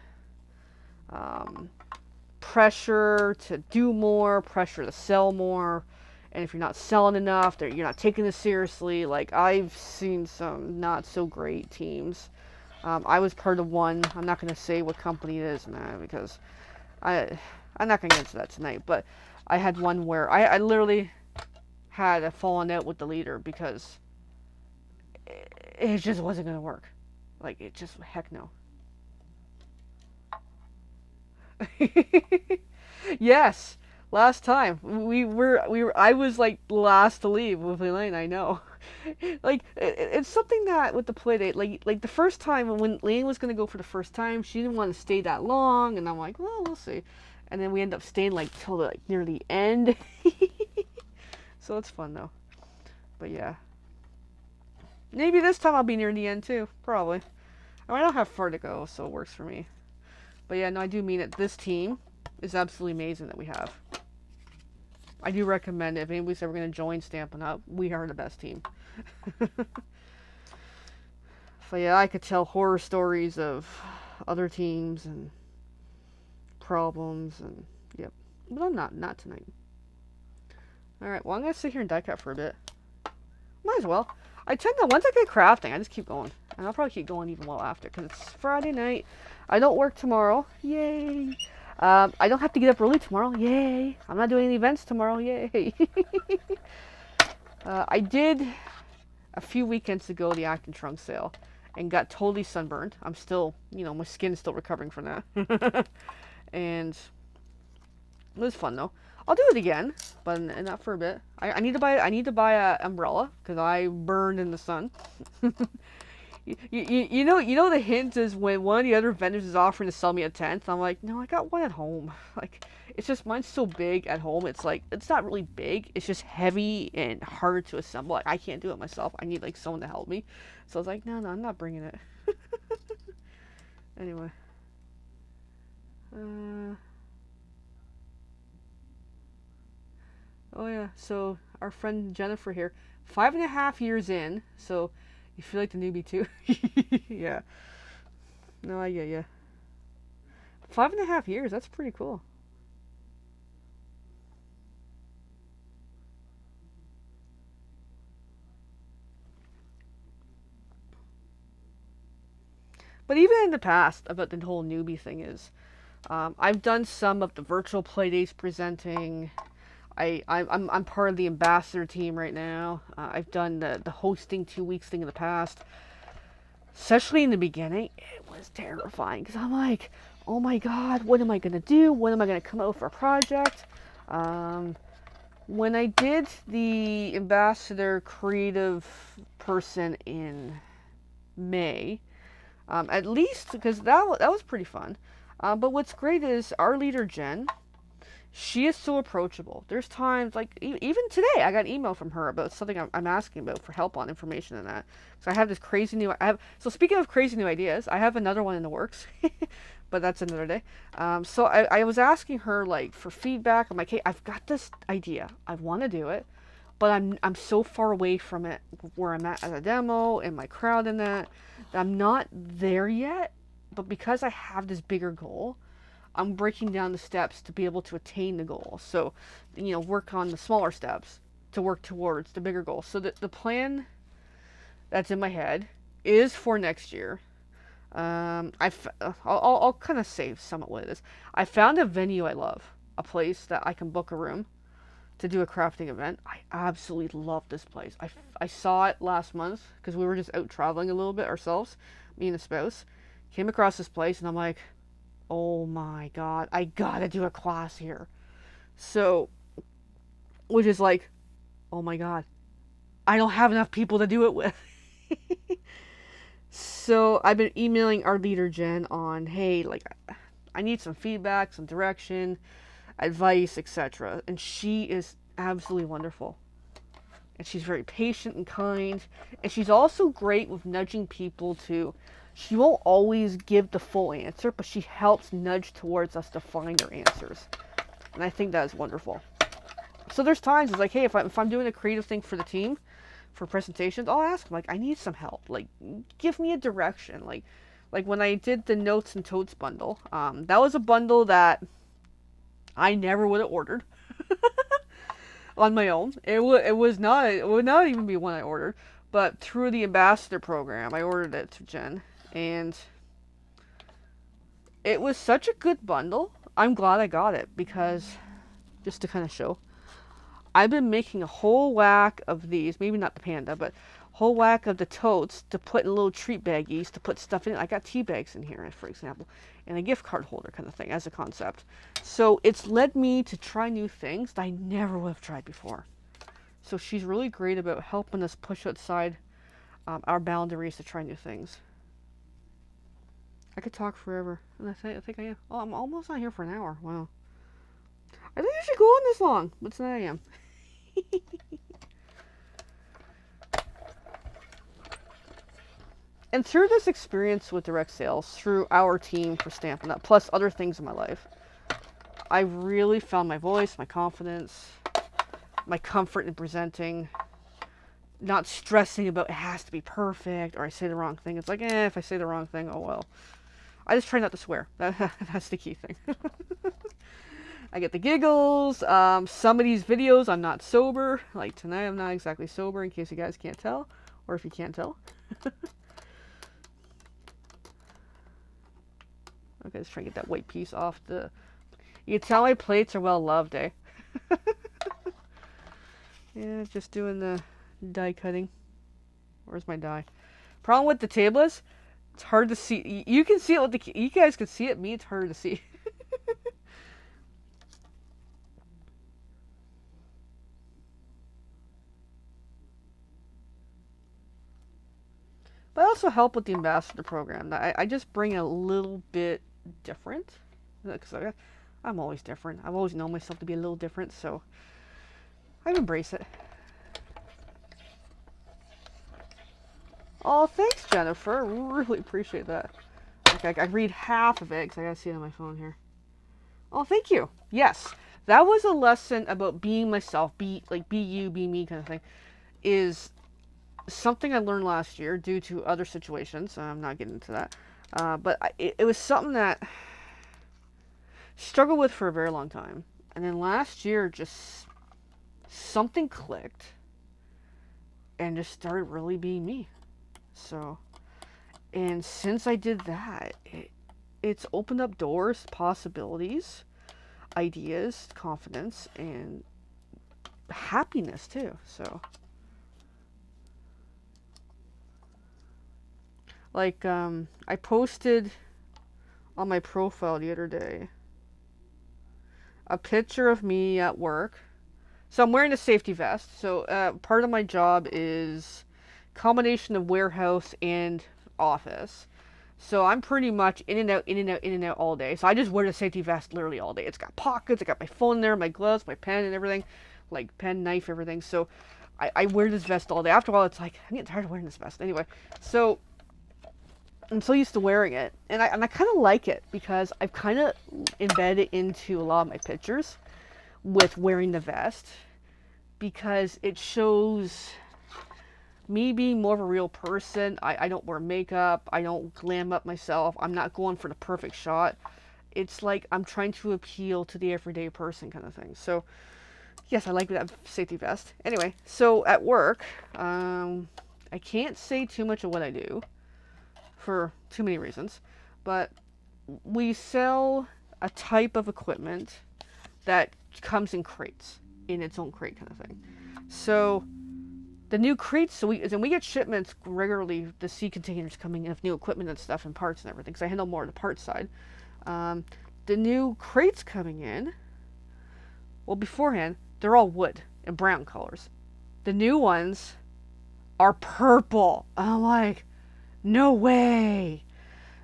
Pressure to do more, pressure to sell more. And if you're not selling enough, you're not taking this seriously. Like, I've seen some not so great teams. I was part of one. I'm not going to say what company it is, man, because I'm not going to get into that tonight. But I had one where I literally had a falling out with the leader because it just wasn't going to work. Like, it just, heck no. Yes. Last time I was like last to leave with Elaine. I know, like it's something that with the play date, like the first time when Elaine was gonna go for the first time, she didn't want to stay that long, and I'm like, well, we'll see, and then we end up staying like till like near the end. So it's fun though, but yeah, maybe this time I'll be near the end too, probably. I don't have far to go, so it works for me. But yeah, no, I do mean it. This team is absolutely amazing that we have. I do recommend it. If anybody's ever going to join Stampin' Up, we are the best team. So yeah, I could tell horror stories of other teams and problems and yep. But I'm not tonight. Alright, well I'm going to sit here and die cut for a bit. Might as well. I tend to, once I get crafting, I just keep going. And I'll probably keep going even well after, because it's Friday night. I don't work tomorrow. Yay! I don't have to get up early tomorrow. Yay! I'm not doing any events tomorrow. Yay! I did a few weekends ago the Acton Trunk sale and got totally sunburned. I'm still, my skin's still recovering from that. And it was fun though. I'll do it again, but not for a bit. I need to buy a umbrella because I burned in the sun. You know the hint is when one of the other vendors is offering to sell me a tent. I'm like, no, I got one at home. Like, it's just mine's so big at home. It's like it's not really big. It's just heavy and hard to assemble. Like, I can't do it myself. I need like someone to help me. So I was like, no, I'm not bringing it. Anyway. Oh yeah. So our friend Jennifer here, 5.5 years in. So. You feel like the newbie too? Yeah. No, I get ya. 5.5 years, that's pretty cool. But even in the past, about the whole newbie thing is, I've done some of the virtual playdates presenting. I'm part of the ambassador team right now. I've done the hosting 2 weeks thing in the past. Especially in the beginning, it was terrifying because I'm like, oh my god, what am I gonna do? When am I gonna come out for a project? When I did the ambassador creative person in May, at least because that was pretty fun. But what's great is our leader Jen. She is so approachable. There's times, like, even today, I got an email from her about something I'm asking about for help on information and that. So I have this crazy new, so speaking of crazy new ideas, I have another one in the works, but that's another day. So I was asking her, like, for feedback. I'm like, hey, I've got this idea. I want to do it, but I'm so far away from it where I'm at as a demo and my crowd and that I'm not there yet. But because I have this bigger goal, I'm breaking down the steps to be able to attain the goal. So, work on the smaller steps to work towards the bigger goal. So the plan that's in my head is for next year. I'll kind of say somewhat what it is. I found a venue I love, a place that I can book a room to do a crafting event. I absolutely love this place. I saw it last month because we were just out traveling a little bit ourselves, me and the spouse. Came across this place and I'm like, oh my god, I gotta do a class here. So, which is like, oh my god, I don't have enough people to do it with. So I've been emailing our leader Jen on, hey, like, I need some feedback, some direction, advice, etc. And she is absolutely wonderful. And she's very patient and kind. And she's also great with nudging people to, she won't always give the full answer, but she helps nudge towards us to find our answers. And I think that is wonderful. So there's times it's like, hey, if I'm doing a creative thing for the team, for presentations, I'll ask them, like, I need some help. Like, give me a direction. Like when I did the notes and totes bundle, that was a bundle that I never would have ordered on my own. It would not even be one I ordered, but through the ambassador program, I ordered it to Jen, and it was such a good bundle. I'm glad I got it because, just to kind of show, I've been making a whole whack of these, maybe not the panda, but whole whack of the totes to put in little treat baggies to put stuff in it. I got tea bags in here, for example, and a gift card holder kind of thing as a concept. So it's led me to try new things that I never would have tried before. So she's really great about helping us push outside our boundaries to try new things. I could talk forever, and I think I am. Oh, I'm almost not here for an hour. Wow. I think I should go on this long, but tonight I am. And through this experience with direct sales, through our team for Stampin' Up, plus other things in my life, I really found my voice, my confidence, my comfort in presenting, not stressing about it has to be perfect or I say the wrong thing. It's like, if I say the wrong thing, oh well. I just try not to swear. That's the key thing. I get the giggles. Some of these videos I'm not sober. Like tonight I'm not exactly sober in case you guys can't tell. Or if you can't tell. Okay, let's try to get that white piece off the... You can tell my plates are well loved, eh? Yeah, just doing the die cutting. Where's my die? Problem with the table is, it's hard to see. You can see it with the... You guys can see it. Me, it's hard to see. But I also help with the ambassador program. I just bring a little bit different. Because I'm always different. I've always known myself to be a little different, so I embrace it. Oh, thanks, Jennifer. Really appreciate that. Okay, I read half of it because I gotta see it on my phone here. Oh, thank you. Yes, that was a lesson about being myself. Be you, be me, kind of thing. Is something I learned last year due to other situations. I'm not getting into that. But it was something that I struggled with for a very long time. And then last year, just something clicked and just started really being me. So, and since I did that, it's opened up doors, possibilities, ideas, confidence, and happiness too. So, like, I posted on my profile the other day a picture of me at work. So I'm wearing a safety vest. So part of my job is combination of warehouse and office. So I'm pretty much in and out, in and out, in and out all day. So I just wear the safety vest literally all day. It's got pockets, I got my phone there, my gloves, my pen and everything. Like pen, knife, everything. So I wear this vest all day. After a while, it's like, I'm getting tired of wearing this vest. Anyway, so I'm so used to wearing it. And I kind of like it because I've kind of embedded into a lot of my pictures with wearing the vest. Because it shows me being more of a real person. I don't wear makeup. I don't glam up myself. I'm not going for the perfect shot. It's like I'm trying to appeal to the everyday person kind of thing. So, yes, I like that safety vest. Anyway, so at work, I can't say too much of what I do for too many reasons. But we sell a type of equipment that comes in crates, in its own crate kind of thing. So the new crates, so we get shipments regularly, the sea containers coming in of new equipment and stuff and parts and everything, because I handle more of the parts side. The new crates coming in, well, beforehand, they're all wood and brown colors. The new ones are purple. I'm like, no way.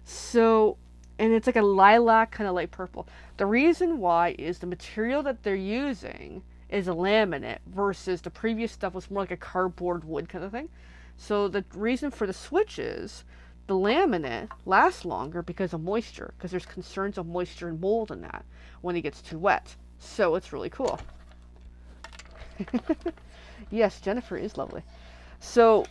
So, and it's like a lilac kind of light purple. The reason why is the material that they're using is a laminate versus the previous stuff was more like a cardboard wood kind of thing. So the reason for the switch is the laminate lasts longer because of moisture, because there's concerns of moisture and mold in that when it gets too wet. So it's really cool. Yes, Jennifer is lovely. So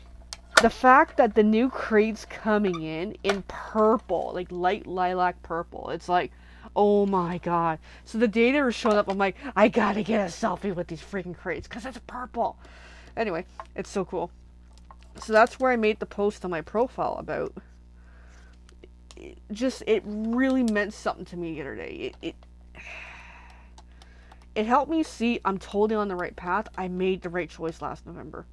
the fact that the new crate's coming in purple, like light lilac purple, it's like, oh my god. So the day they were showing up, I'm like, I gotta get a selfie with these freaking crates because it's purple. Anyway, it's so cool. So that's where I made the post on my profile about it really meant something to me the other day. It helped me see I'm totally on the right path. I made the right choice last November.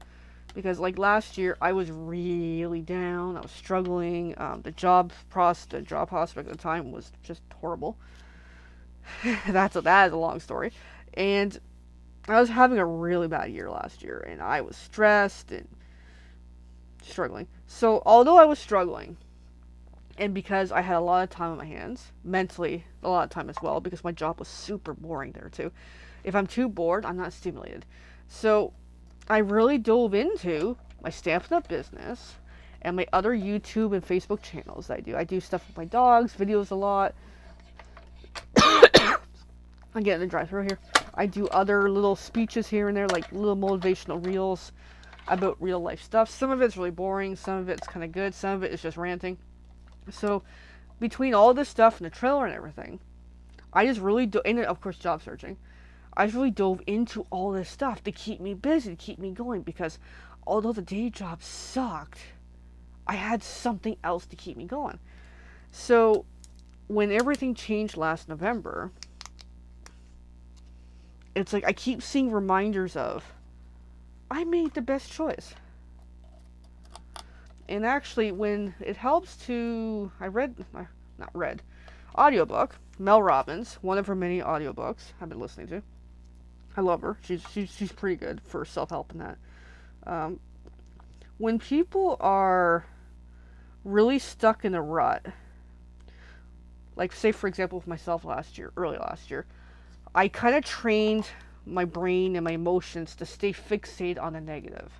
Because like last year, I was really down. I was struggling. The job prospect at the time was just horrible. That is a long story. And I was having a really bad year last year. And I was stressed and struggling. So although I was struggling, and because I had a lot of time on my hands, mentally a lot of time as well, because my job was super boring there too. If I'm too bored, I'm not stimulated. So I really dove into my Stampin' Up! Business and my other YouTube and Facebook channels that I do. I do stuff with my dogs, videos a lot. I'm getting a dry throat here. I do other little speeches here and there, like little motivational reels about real life stuff. Some of it's really boring, some of it's kind of good, some of it is just ranting. So between all this stuff and the trailer and everything, I just really and of course job searching, I really dove into all this stuff to keep me busy, to keep me going, because although the day job sucked, I had something else to keep me going. So when everything changed last November, it's like I keep seeing reminders of I made the best choice. And actually, when it helps to, audiobook, Mel Robbins, one of her many audiobooks I've been listening to. I love her. She's pretty good for self-help and that. When people are really stuck in a rut, like say for example with myself early last year, I kind of trained my brain and my emotions to stay fixated on the negative.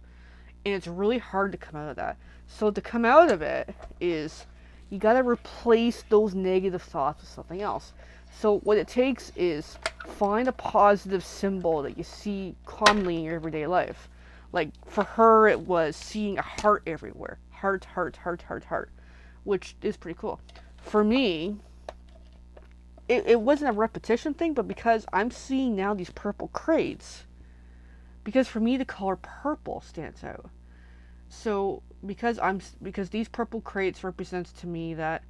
And it's really hard to come out of that. So to come out of it is you got to replace those negative thoughts with something else. So what it takes is find a positive symbol that you see commonly in your everyday life. Like for her, it was seeing a heart everywhere. Heart, heart, heart, heart, heart, which is pretty cool. For me, it wasn't a repetition thing, but because I'm seeing now these purple crates, because for me the color purple stands out. So because these purple crates represents to me that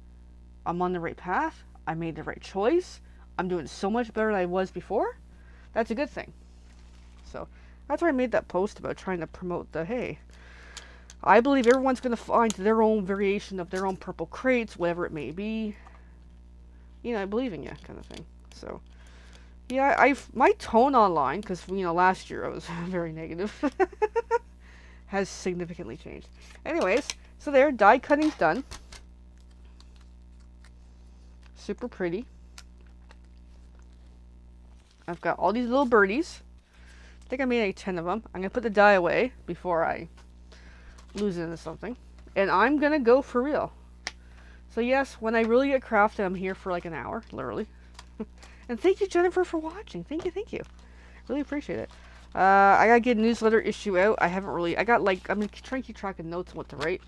I'm on the right path, I made the right choice, I'm doing so much better than I was before, that's a good thing. So that's why I made that post about trying to promote hey, I believe everyone's going to find their own variation of their own purple crates, whatever it may be. You know, I believe in you, kind of thing. So yeah, my tone online, because last year I was very negative, has significantly changed. Anyways, so die cutting's done. Super pretty. I've got all these little birdies. I think I made like 10 of them. I'm going to put the die away before I lose it into something. And I'm going to go for real. So yes, when I really get crafted, I'm here for like an hour, literally. And thank you, Jennifer, for watching. Thank you, thank you. Really appreciate it. I gotta get a newsletter issue out. I'm trying to keep track of notes and what to write.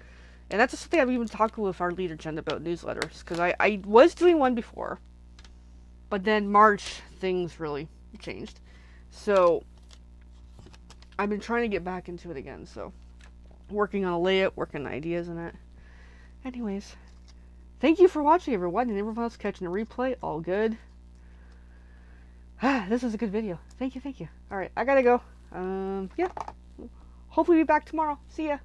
And that's just something I've even talked with our leader, Jen, about newsletters. Because I was doing one before. But then March, things really changed. So, I've been trying to get back into it again. So, working on a layout, working on ideas and that. Anyways, thank you for watching, everyone. And everyone else catching the replay, all good. This was a good video. Thank you, thank you. Alright, I gotta go. Yeah. Hopefully be back tomorrow. See ya.